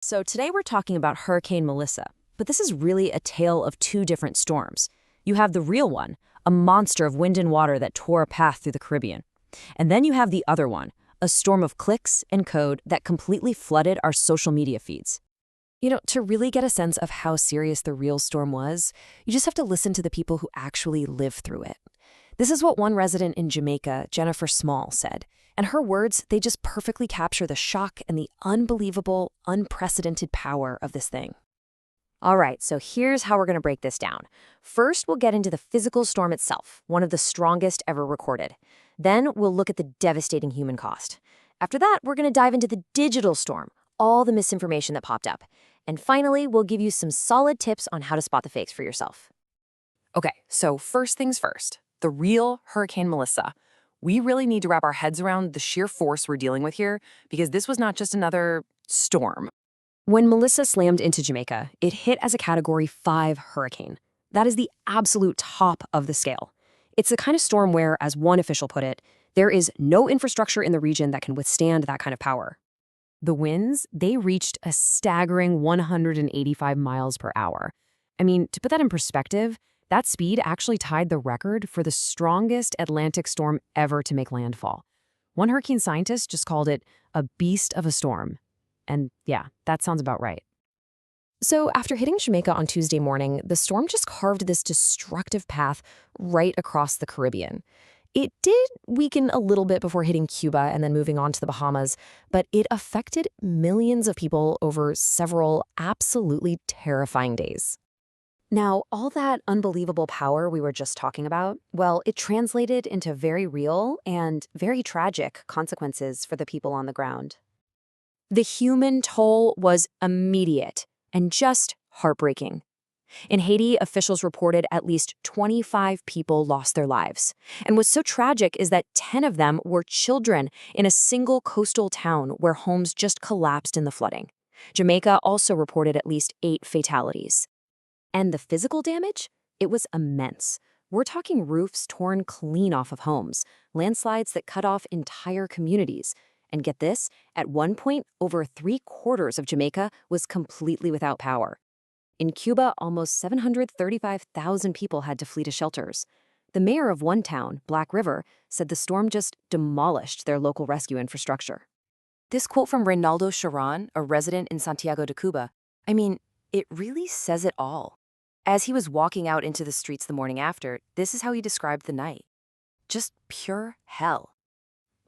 So today we're talking about Hurricane Melissa, but this is really a tale of two different storms. You have the real one, a monster of wind and water that tore a path through the Caribbean. And then you have the other one, a storm of clicks and code that completely flooded our social media feeds. To really get a sense of how serious the real storm was, you just have to listen to the people who actually lived through it. This is what one resident in Jamaica, Jennifer Small, said. And her words, they just perfectly capture the shock and the unbelievable, unprecedented power of this thing. All right, so here's how we're going to break this down. First, we'll get into the physical storm itself, one of the strongest ever recorded. Then we'll look at the devastating human cost. After that, we're going to dive into the digital storm, all the misinformation that popped up. And finally, we'll give you some solid tips on how to spot the fakes for yourself. Okay, so first things first, the real Hurricane Melissa. We really need to wrap our heads around the sheer force we're dealing with here, because this was not just another storm. When Melissa slammed into Jamaica, it hit as a Category 5 hurricane. That is the absolute top of the scale. It's the kind of storm where, as one official put it, there is no infrastructure in the region that can withstand that kind of power. The winds, they reached a staggering 185 miles per hour. I mean, to put that in perspective, that speed actually tied the record for the strongest Atlantic storm ever to make landfall. One hurricane scientist just called it a beast of a storm. And yeah, that sounds about right. So after hitting Jamaica on Tuesday morning, the storm just carved this destructive path right across the Caribbean. It did weaken a little bit before hitting Cuba and then moving on to the Bahamas, but it affected millions of people over several absolutely terrifying days. Now, all that unbelievable power we were just talking about, well, it translated into very real and very tragic consequences for the people on the ground. The human toll was immediate and just heartbreaking. In Haiti, officials reported at least 25 people lost their lives. And what's so tragic is that 10 of them were children in a single coastal town where homes just collapsed in the flooding. Jamaica also reported at least 8 fatalities. And the physical damage? It was immense. We're talking roofs torn clean off of homes, landslides that cut off entire communities. And get this, at one point, over 3/4 of Jamaica was completely without power. In Cuba, almost 735,000 people had to flee to shelters. The mayor of one town, Black River, said the storm just demolished their local rescue infrastructure. This quote from Reynaldo Sharon, a resident in Santiago de Cuba, it really says it all. As he was walking out into the streets the morning after, this is how he described the night. Just pure hell.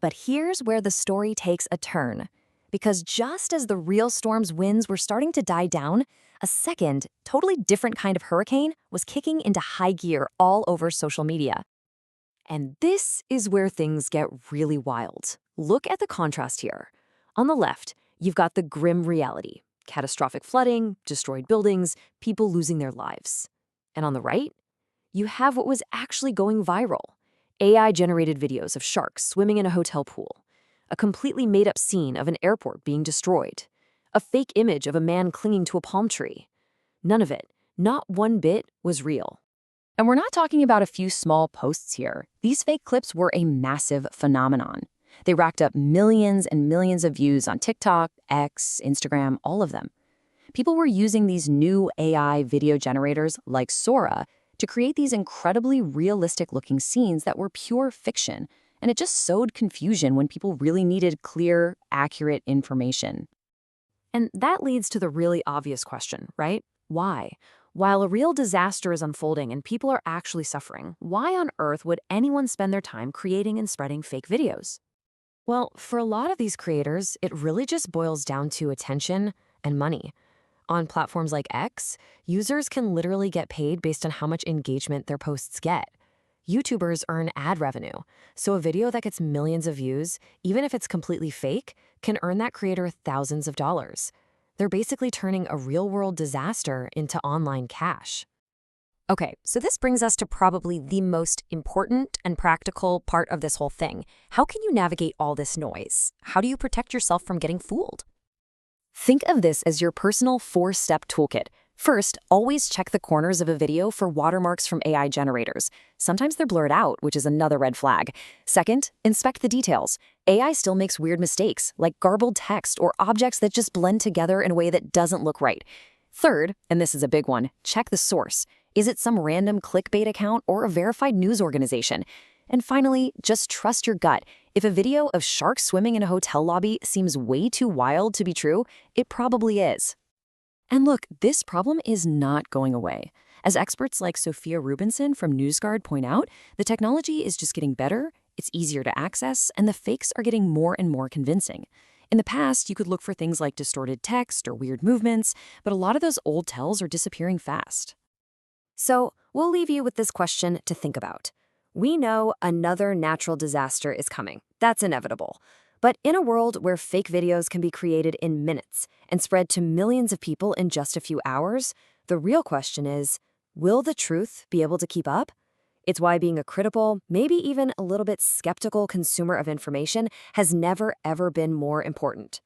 But here's where the story takes a turn. Because just as the real storm's winds were starting to die down, a second, totally different kind of hurricane was kicking into high gear all over social media. And this is where things get really wild. Look at the contrast here. On the left, you've got the grim reality. Catastrophic flooding, destroyed buildings, people losing their lives. And on the right, you have what was actually going viral. AI-generated videos of sharks swimming in a hotel pool. A completely made-up scene of an airport being destroyed. A fake image of a man clinging to a palm tree. None of it, not one bit, was real. And we're not talking about a few small posts here. These fake clips were a massive phenomenon. They racked up millions and millions of views on TikTok, X, Instagram, all of them. People were using these new AI video generators like Sora to create these incredibly realistic-looking scenes that were pure fiction, and it just sowed confusion when people really needed clear, accurate information. And that leads to the really obvious question, right? Why? While a real disaster is unfolding and people are actually suffering, why on earth would anyone spend their time creating and spreading fake videos? Well, for a lot of these creators, it really just boils down to attention and money. On platforms like X, users can literally get paid based on how much engagement their posts get. YouTubers earn ad revenue, so a video that gets millions of views, even if it's completely fake, can earn that creator thousands of dollars. They're basically turning a real-world disaster into online cash. Okay, so this brings us to probably the most important and practical part of this whole thing. How can you navigate all this noise? How do you protect yourself from getting fooled? Think of this as your personal 4-step toolkit. First, always check the corners of a video for watermarks from AI generators. Sometimes they're blurred out, which is another red flag. Second, inspect the details. AI still makes weird mistakes, like garbled text or objects that just blend together in a way that doesn't look right. Third, and this is a big one, check the source. Is it some random clickbait account or a verified news organization? And finally, just trust your gut. If a video of sharks swimming in a hotel lobby seems way too wild to be true, it probably is. And look, this problem is not going away. As experts like Sophia Rubinson from NewsGuard point out, the technology is just getting better, it's easier to access, and the fakes are getting more and more convincing. In the past, you could look for things like distorted text or weird movements, but a lot of those old tells are disappearing fast. So, we'll leave you with this question to think about. We know another natural disaster is coming. That's inevitable. But in a world where fake videos can be created in minutes and spread to millions of people in just a few hours, the real question is, will the truth be able to keep up? It's why being a critical, maybe even a little bit skeptical consumer of information has never, ever been more important.